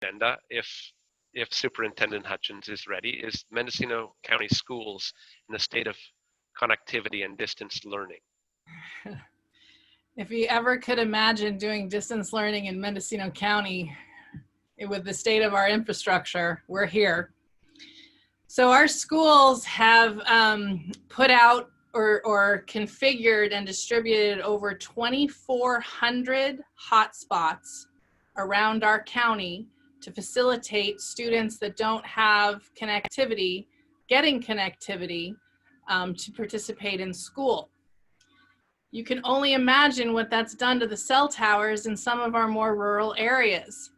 agenda, if Superintendent Hutchins is ready, is Mendocino County Schools in the state of connectivity and distance learning. If you ever could imagine doing distance learning in Mendocino County with the state of our infrastructure, we're here. So our schools have put out or configured and distributed over 2,400 hotspots around our county to facilitate students that don't have connectivity, getting connectivity to participate in school. You can only imagine what that's done to the cell towers in some of our more rural areas.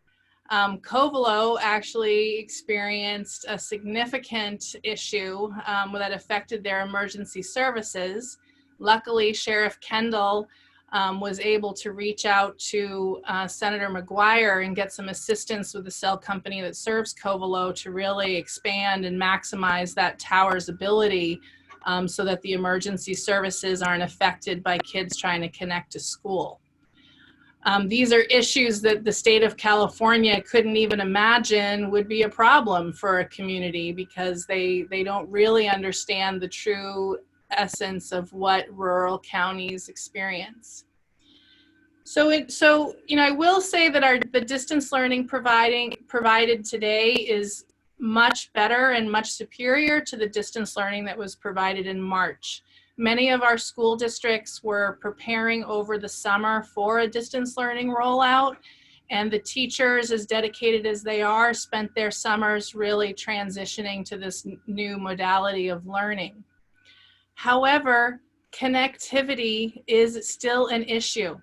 Covelo actually experienced a significant issue that affected their emergency services. Luckily, Sheriff Kendall was able to reach out to Senator McGuire and get some assistance with the cell company that serves Covelo to really expand and maximize that tower's ability so that the emergency services aren't affected by kids trying to connect to school. These are issues that the state of California couldn't even imagine would be a problem for a community because they don't really understand the true essence of what rural counties experience. So I will say that the distance learning provided today is much better and much superior to the distance learning that was provided in March. Many of our school districts were preparing over the summer for a distance learning rollout, and the teachers, as dedicated as they are, spent their summers really transitioning to this new modality of learning. However, connectivity is still an issue.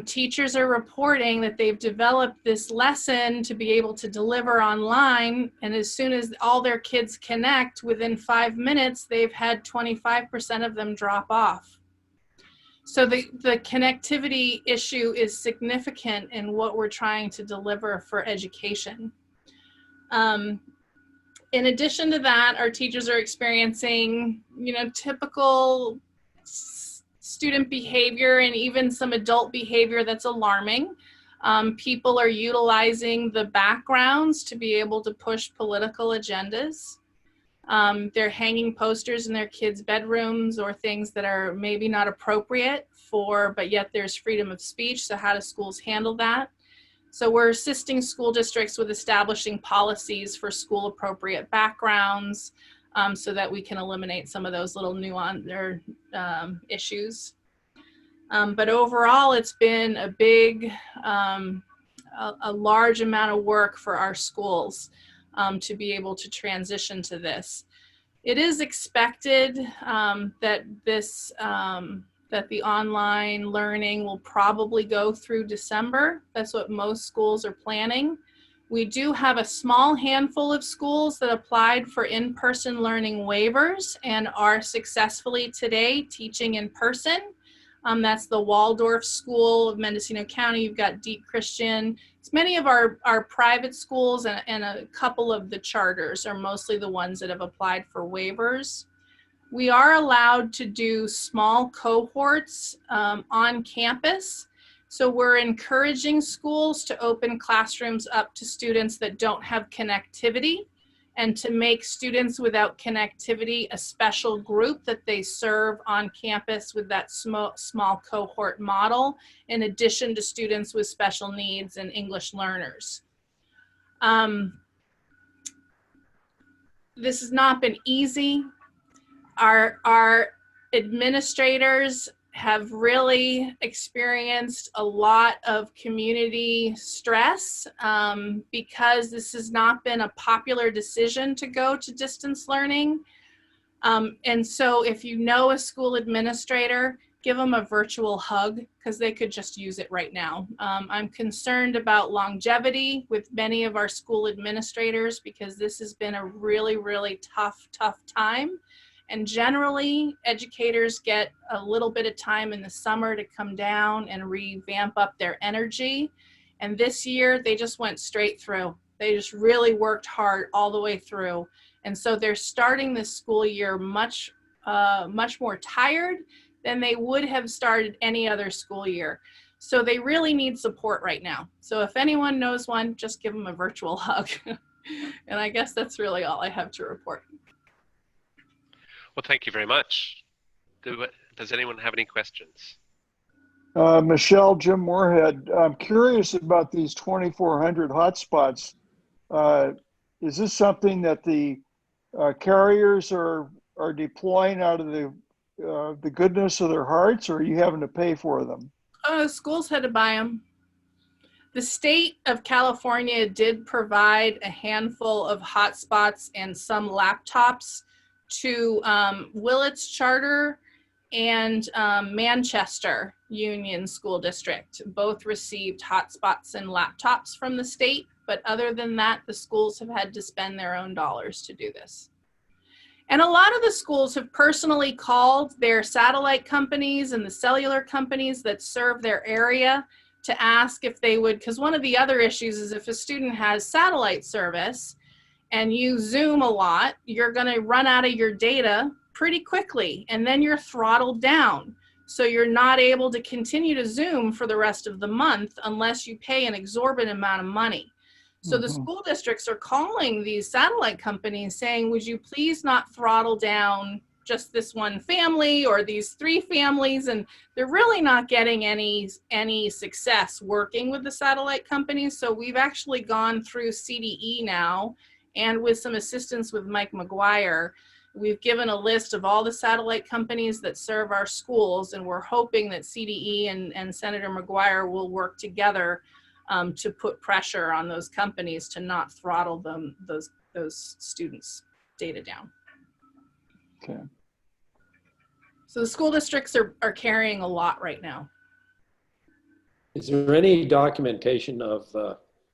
Teachers are reporting that they've developed this lesson to be able to deliver online, and as soon as all their kids connect, within 5 minutes, they've had 25% of them drop off. So the connectivity issue is significant in what we're trying to deliver for education. In addition to that, our teachers are experiencing, typical student behavior and even some adult behavior that's alarming. People are utilizing the backgrounds to be able to push political agendas. They're hanging posters in their kids' bedrooms or things that are maybe not appropriate but yet there's freedom of speech. So how do schools handle that? So we're assisting school districts with establishing policies for school appropriate backgrounds, so that we can eliminate some of those little nuance or issues. But overall, it's been a big, a large amount of work for our schools to be able to transition to this. It is expected that the online learning will probably go through December. That's what most schools are planning. We do have a small handful of schools that applied for in-person learning waivers and are successfully today teaching in person. That's the Waldorf School of Mendocino County. You've got Deep Christian. It's many of our private schools and a couple of the charters are mostly the ones that have applied for waivers. We are allowed to do small cohorts on campus. So we're encouraging schools to open classrooms up to students that don't have connectivity and to make students without connectivity a special group that they serve on campus with that small cohort model, in addition to students with special needs and English learners. This has not been easy. Our administrators have really experienced a lot of community stress because this has not been a popular decision to go to distance learning. And so if you know a school administrator, give them a virtual hug because they could just use it right now. I'm concerned about longevity with many of our school administrators because this has been a really, really tough time. And generally, educators get a little bit of time in the summer to come down and revamp up their energy. And this year, they just went straight through. They just really worked hard all the way through. And so they're starting this school year much more tired than they would have started any other school year. So they really need support right now. So if anyone knows one, just give them a virtual hug. And I guess that's really all I have to report. Well, thank you very much. Does anyone have any questions? Michelle, Jim Moorhead, I'm curious about these 2,400 hotspots. Is this something that the carriers are deploying out of the goodness of their hearts, or are you having to pay for them? Schools had to buy them. The state of California did provide a handful of hotspots and some laptops to Willits Charter and Manchester Union School District. Both received hotspots and laptops from the state, but other than that, the schools have had to spend their own dollars to do this. And a lot of the schools have personally called their satellite companies and the cellular companies that serve their area to ask if they would, because one of the other issues is if a student has satellite service and you Zoom a lot, you're going to run out of your data pretty quickly, and then you're throttled down. So you're not able to continue to Zoom for the rest of the month unless you pay an exorbitant amount of money. So the school districts are calling these satellite companies saying, would you please not throttle down just this one family or these 3 families? And they're really not getting any success working with the satellite companies. So we've actually gone through CDE now, and with some assistance with Mike McGuire, we've given a list of all the satellite companies that serve our schools, and we're hoping that CDE and Senator McGuire will work together to put pressure on those companies to not throttle those students' data down. Okay. So the school districts are carrying a lot right now. Is there any documentation of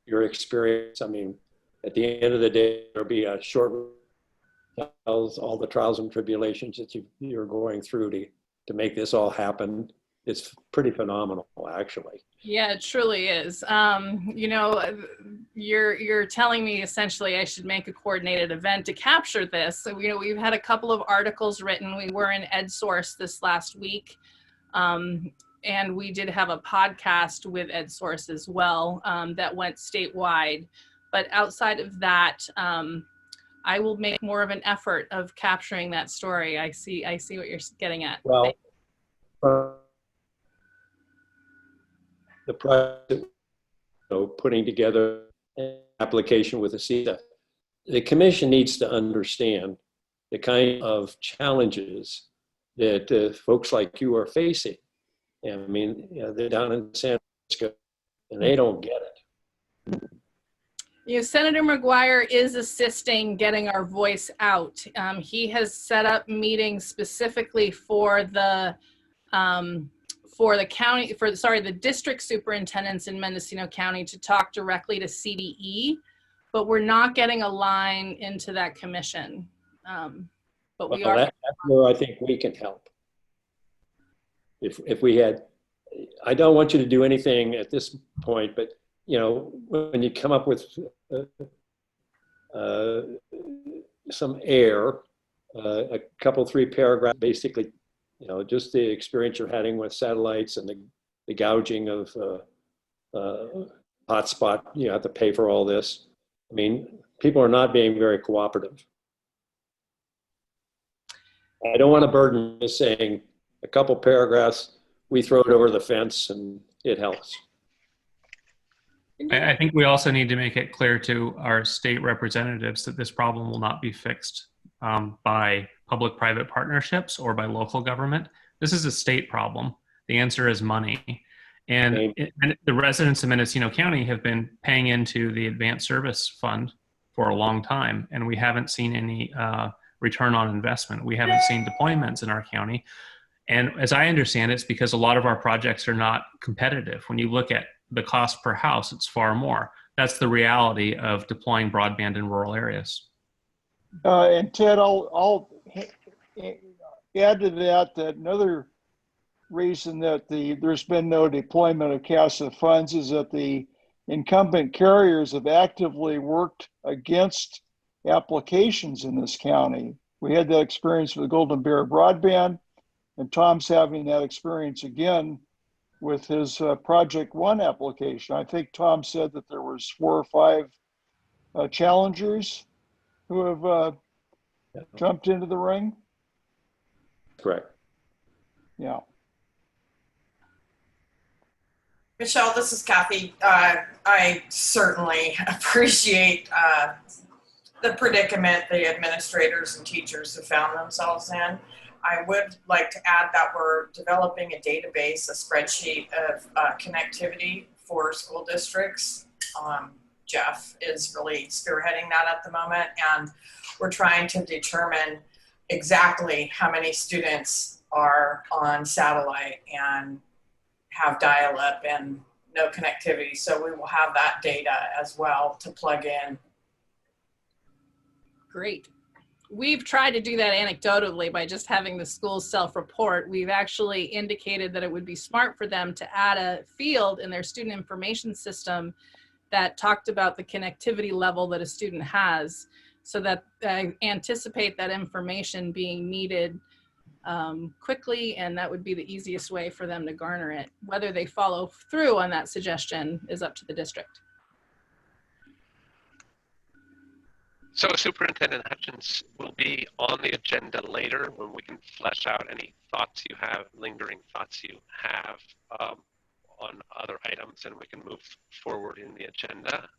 your experience? I mean, at the end of the day, there'll be a short tells all the trials and tribulations that you're going through to make this all happen. It's pretty phenomenal, actually. Yeah, it truly is. You know, you're telling me essentially I should make a coordinated event to capture this. So, you know, we've had a couple of articles written. We were in EdSource this last week. And we did have a podcast with EdSource as well that went statewide. But outside of that, I will make more of an effort of capturing that story. I see what you're getting at. Well, the project, putting together an application with the CETA, the commission needs to understand the kind of challenges that folks like you are facing. I mean, they're down in San Francisco and they don't get it. You know, Senator McGuire is assisting getting our voice out. He has set up meetings specifically for the district superintendents in Mendocino County to talk directly to CDE, but we're not getting a line into that commission. But we are. That's where I think we can help. If we had, I don't want you to do anything at this point, but you know, when you come up with some air, a couple, 3 paragraphs, basically, you know, just the experience you're having with satellites and the gouging of hotspot, you have to pay for all this. I mean, people are not being very cooperative. I don't want to burden just saying a couple paragraphs, we throw it over the fence and it helps. I think we also need to make it clear to our state representatives that this problem will not be fixed by public-private partnerships or by local government. This is a state problem. The answer is money. And the residents of Mendocino County have been paying into the Advanced Service Fund for a long time, and we haven't seen any return on investment. We haven't seen deployments in our county. And as I understand it, it's because a lot of our projects are not competitive. When you look at the cost per house, it's far more. That's the reality of deploying broadband in rural areas. And Ted, I'll add to that another reason that there's been no deployment of CASA funds is that the incumbent carriers have actively worked against applications in this county. We had that experience with Golden Bear Broadband, and Tom's having that experience again with his Project One application. I think Tom said that there was 4 or 5 challengers who have jumped into the ring. Correct. Yeah. Michelle, this is Kathy. I certainly appreciate the predicament the administrators and teachers have found themselves in. I would like to add that we're developing a database, a spreadsheet of connectivity for school districts. Jeff is really spearheading that at the moment, and we're trying to determine exactly how many students are on satellite and have dial-up and no connectivity. So we will have that data as well to plug in. Great. We've tried to do that anecdotally by just having the schools self-report. We've actually indicated that it would be smart for them to add a field in their student information system that talked about the connectivity level that a student has, so that anticipate that information being needed quickly, and that would be the easiest way for them to garner it. Whether they follow through on that suggestion is up to the district. So Superintendent Hutchins will be on the agenda later when we can flesh out any thoughts you have, lingering thoughts you have on other items, and we can move forward in the agenda.